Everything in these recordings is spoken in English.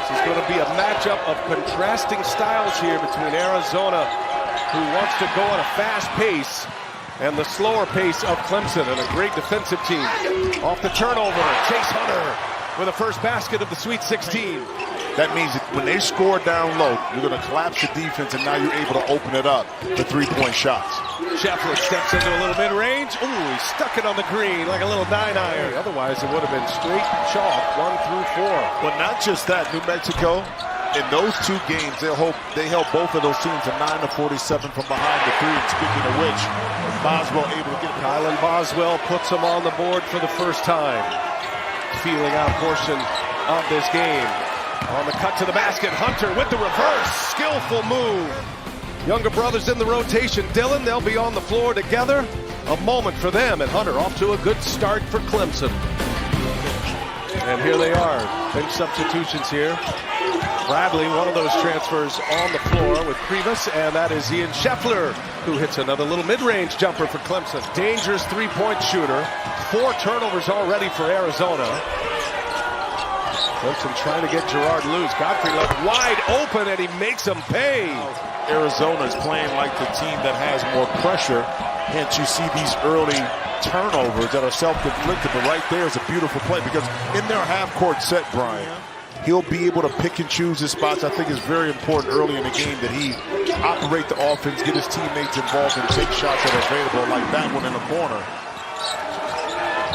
This is going to be a matchup of contrasting styles here between Arizona, who wants to go at a fast pace, and the slower pace of Clemson, and a great defensive team. Off the turnover, Chase Hunter with the first basket of the Sweet 16. That means that when they score down low, you're going to collapse the defense, and now you're able to open it up for three-point shots. Scheffler steps into a little mid-range. Ooh, he stuck it on the green like a little 9-iron. Otherwise, it would have been straight chalk, 1 through 4. But not just that, New Mexico, in those two games, they held both of those teams to 9 of 47 from behind the three. And speaking of which, Boswell able to get it. Kylan Boswell puts him on the board for the first time. Feeling out portion of this game. On the cut to the basket, Hunter with the reverse. Skillful move. Younger brothers in the rotation. Dylan, they'll be on the floor together. A moment for them, and Hunter off to a good start for Clemson. And here they are. Bench substitutions here. Bradley, one of those transfers on the floor with Krivas, and that is Ian Scheffler, who hits another little mid-range jumper for Clemson. Dangerous three-point shooter. 4 turnovers already for Arizona. Clemson trying to get Gerard loose. Godfrey left wide open, and he makes him pay. Arizona is playing like the team that has more pressure. Hence, you see these early turnovers that are self-inflicted, but right there is a beautiful play, because in their half-court set, Brian, he'll be able to pick and choose his spots. I think it's very important early in the game that he operate the offense, get his teammates involved, and take shots that are available, like that one in the corner.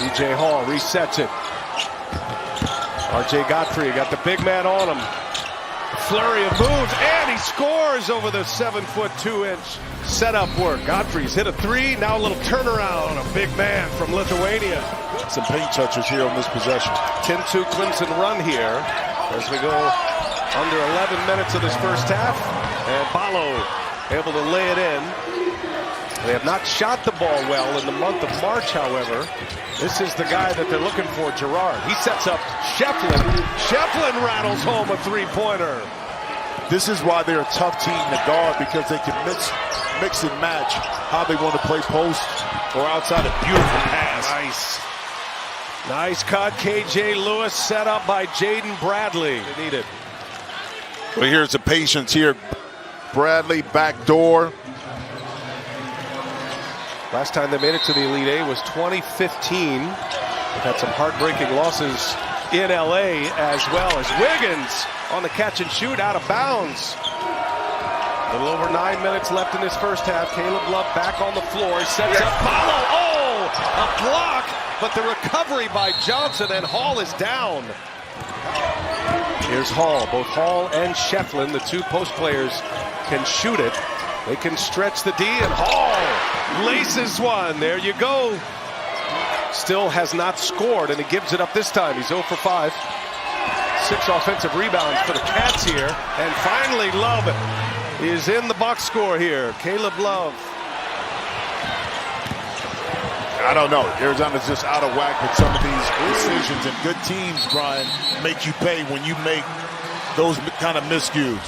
DJ Hall resets it. R.J. Godfrey got the big man on him. Flurry of moves, and he scores over the 7'2" setup work. Godfrey's hit a 3, now a little turnaround. A big man from Lithuania. Some paint touches here on this possession. 10-2 Clemson run here as we go under 11 minutes of this first half. And Ballo able to lay it in. They have not shot the ball well in the month of March, however. This is the guy that they're looking for, Gerard. He sets up Shefflin. Shefflin rattles home a three-pointer. This is why they're a tough team to guard, because they can mix and match how they want to play post or outside. A beautiful pass. Nice cut. KJ Lewis set up by Jaden Bradley. They need it. Well, here's the patience here. Bradley backdoor. Last time they made it to the Elite Eight was 2015. They've had some heartbreaking losses in LA, as well as Wiggins on the catch and shoot out of bounds. A little over 9 minutes left in this first half. Caleb Love back on the floor. He sets up Ballo. Oh, a block, but the recovery by Johnson, and Hall is down. Here's Hall. Both Hall and Shefflin, the two post players, can shoot it. They can stretch the D, and Hall laces one. There you go. Still has not scored, and he gives it up this time. He's 0 for 5. 6 offensive rebounds for the Cats here. And finally, Love is in the box score here. Caleb Love. I don't know. Arizona's just out of whack with some of these decisions, and good teams, Brian, make you pay when you make those kind of miscues.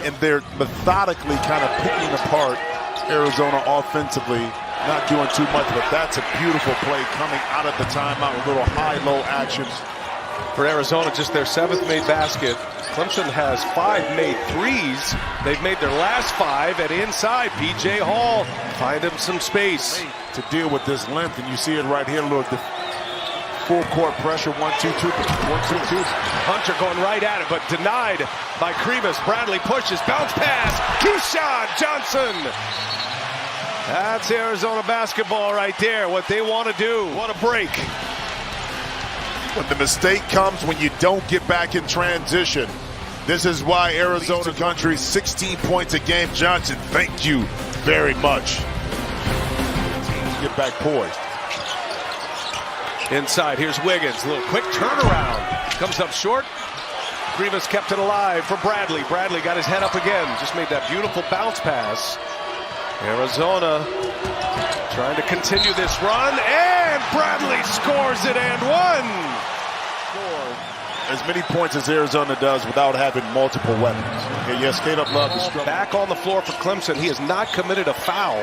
And they're methodically kind of picking apart Arizona offensively, not doing too much, but that's a beautiful play coming out of the timeout with little high-low actions. For Arizona, just their 7th made basket. Clemson has 5 made threes. They've made their last 5 at inside. P.J. Hall find him some space to deal with this length, and you see it right here, look, the full court pressure, 1-2-2, 1-2-2. Hunter going right at it, but denied by Krivas. Bradley pushes, bounce pass, Keyshawn Johnson. That's Arizona basketball right there, what they want to do. What a break. When the mistake comes when you don't get back in transition. This is why Arizona country, 16 points a game. Johnson, thank you very much. Get back poised. Inside, here's Wiggins. A little quick turnaround. Comes up short. Krivas kept it alive for Bradley. Bradley got his head up again. Just made that beautiful bounce pass. Arizona trying to continue this run, and Bradley scores it and one. as many points as Arizona does without having multiple weapons. Okay, yes, Caleb Love is strong. Back on the floor for Clemson. He has not committed a foul.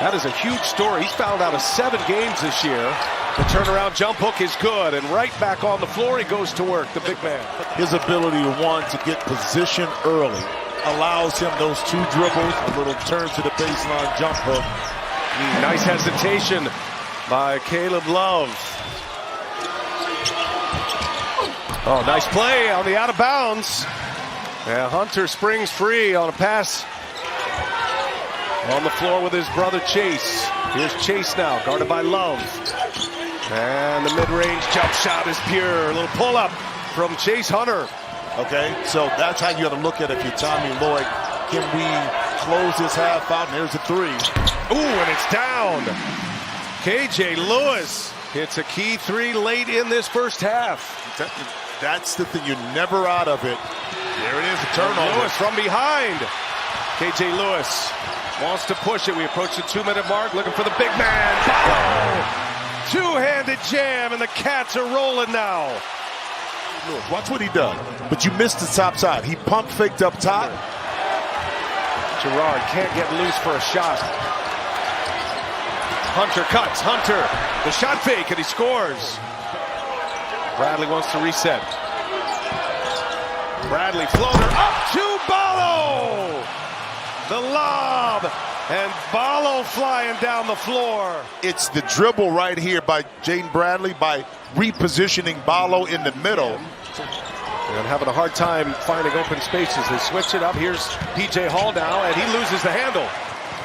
That is a huge story. He's fouled out of 7 games this year. The turnaround jump hook is good, and right back on the floor he goes to work, the big man. His ability to get position early allows him those 2 dribbles, a little turn to the baseline jump hook. Nice hesitation by Caleb Love. Oh, nice play on the out of bounds. And Hunter springs free on a pass on the floor with his brother Chase. Here's Chase now, guarded by Love. And the mid-range jump shot is pure. A little pull-up from Chase Hunter. Okay, so that's how you got to look at it if you're Tommy Lloyd. Can we close this half out? And there's a 3. Ooh, and it's down. KJ Lewis hits a key 3 late in this first half. That's the thing. You're never out of it. There it is, a turnover. Lewis from behind. KJ Lewis wants to push it. We approach the 2-minute mark, looking for the big man. Follow! Two-handed jam, and the Cats are rolling now. Watch what he does. But you missed the top side. He pump faked up top. Girard can't get loose for a shot. Hunter cuts. Hunter, the shot fake, and he scores. Bradley wants to reset. Bradley floater up to Ballo. The lob, and Ballo flying down the floor. It's the dribble right here by Jaden Bradley by repositioning Ballo in the middle. And having a hard time finding open spaces. They switch it up. Here's P.J. Hall now, and he loses the handle.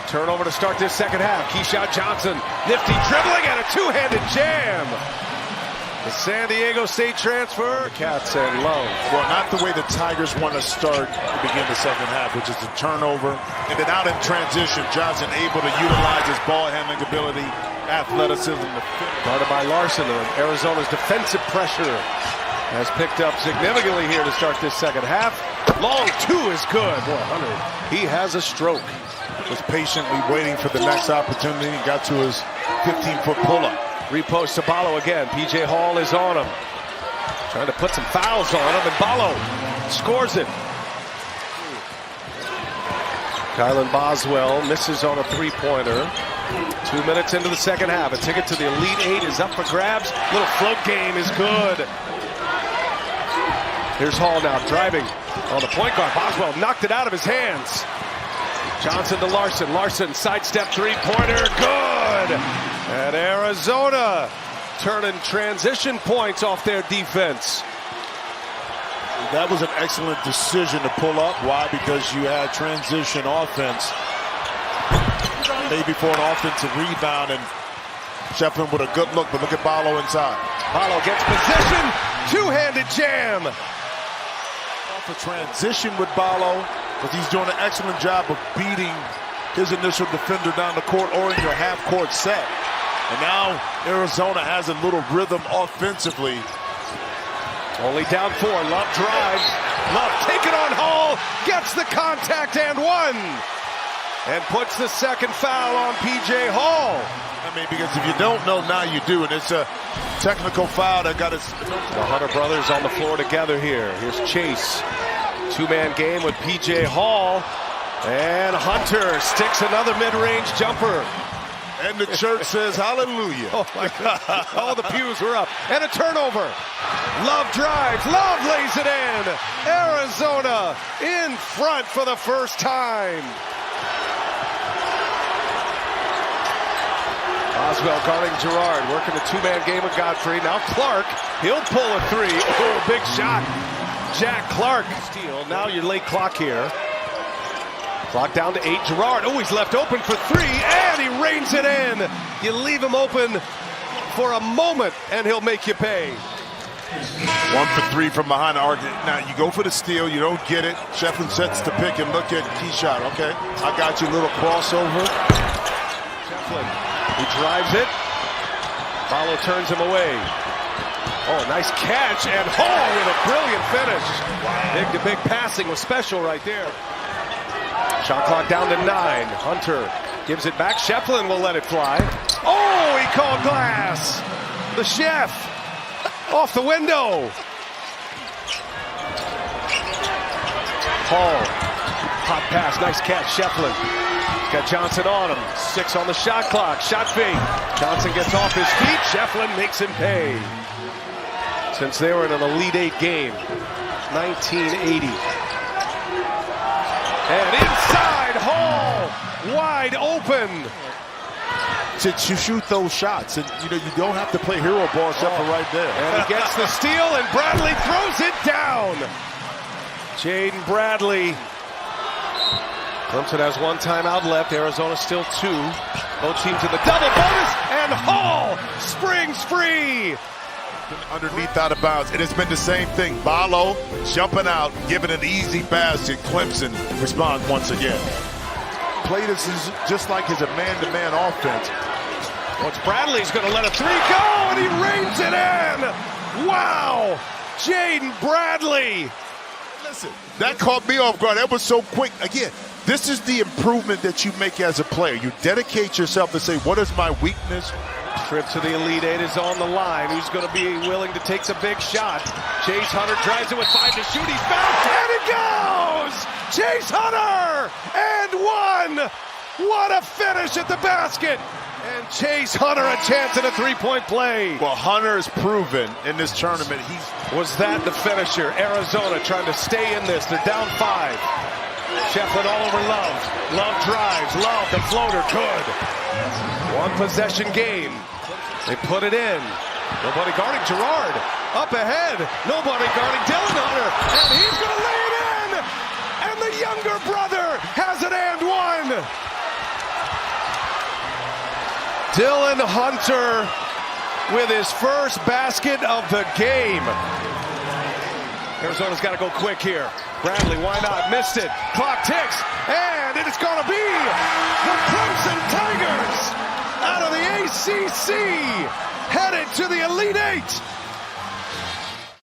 Turnover to start this second half. Keyshawn Johnson, nifty dribbling and a 2-handed jam. The San Diego State transfer, Cats and Love. Well, not the way the Tigers want to start to begin the second half, which is the turnover. And then out in transition, Johnson able to utilize his ball handling ability, athleticism. Guarded by Larson. Arizona's defensive pressure has picked up significantly here to start this second half. Long 2 is good. Boy, Hunter, he has a stroke. Was patiently waiting for the next opportunity. He got to his 15-foot pull-up. Repost to Ballo again. P.J. Hall is on him. Trying to put some fouls on him, and Ballo scores it. Kylan Boswell misses on a 3-pointer. 2 minutes into the second half. A ticket to the Elite 8 is up for grabs. Little float game is good. Here's Hall now driving on the point guard. Boswell knocked it out of his hands. Johnson to Larson. Larson sidestep 3-pointer. Good. And Arizona turning transition points off their defense. That was an excellent decision to pull up. Why? Because you had transition offense. Maybe for an offensive rebound, and Shefflin with a good look, but look at Ballo inside. Ballo gets position. 2-handed jam. Off a transition with Ballo, but he's doing an excellent job of beating his initial defender down the court or in your half-court set. And now Arizona has a little rhythm offensively. Only down 4. Love drives. Love taking on Hall. Gets the contact and 1. And puts the second foul on P.J. Hall. I mean, because if you don't know, now you do. And it's a technical foul that got his... The Hunter brothers on the floor together here. Here's Chase. 2-man game with P.J. Hall. And Hunter sticks another mid-range jumper. And the church says hallelujah. Oh, my God. All the pews were up. And a turnover. Love drives. Love lays it in. Arizona in front for the first time. Boswell guarding Girard. Working the 2-man game with Godfrey. Now Clark. He'll pull a 3. Oh, big shot. Jack Clark. Steal. Now your late clock here. Clock down to 8. Girard. Oh, he's left open for 3, and he reins it in. You leave him open for a moment, and he'll make you pay. 1 for 3 from behind the arc. Now, you go for the steal. You don't get it. Shefflin sets the pick and look at key shot. Okay, I got you. A little crossover. Shefflin, he drives it. Ballo turns him away. Oh, nice catch, and Hall with a brilliant finish. Wow. Big passing was special right there. Shot clock down to 9. Hunter gives it back. Shefflin will let it fly. Oh, he called glass. The chef off the window. Hall, hot pass, nice catch, Shefflin. He's got Johnson on him, 6 on the shot clock, shot fake. Johnson gets off his feet, Shefflin makes him pay. Since they were in an Elite Eight game, 1980. And inside, Hall, wide open. To shoot those shots, and you don't have to play hero ball except for right there. And he gets the steal, and Bradley throws it down. Jaden Bradley. Clemson has 1 timeout left. Arizona still 2. Both teams in the double bonus, and Hall springs free. Underneath, out of bounds. It has been the same thing. Ballo jumping out, giving an easy basket. Clemson responds once again. Play this is just like his man-to-man offense. Once Bradley's going to let a 3 go, and he reins it in. Wow, Jaden Bradley. Listen, that caught me off guard. That was so quick. Again, this is the improvement that you make as a player. You dedicate yourself to say, what is my weakness? Trip to the Elite Eight is on the line. Who's going to be willing to take the big shot? Chase Hunter drives it with 5 to shoot. He's fouled, and it goes! Chase Hunter! And 1! What a finish at the basket! And Chase Hunter a chance at a 3-point play. Well, Hunter has proven in this tournament Was that the finisher? Arizona trying to stay in this. They're down 5. Shefflin all over Love. Love drives. Love, the floater, good. 1 possession game. They put it in. Nobody guarding Gerard. Up ahead. Nobody guarding Dylan Hunter. And he's going to lay it in. And the younger brother has an and 1. Dylan Hunter with his first basket of the game. Arizona's got to go quick here. Bradley, why not? Missed it. Clock ticks. And it is going to be the Clemson Tigers out of the ACC, headed to the Elite Eight.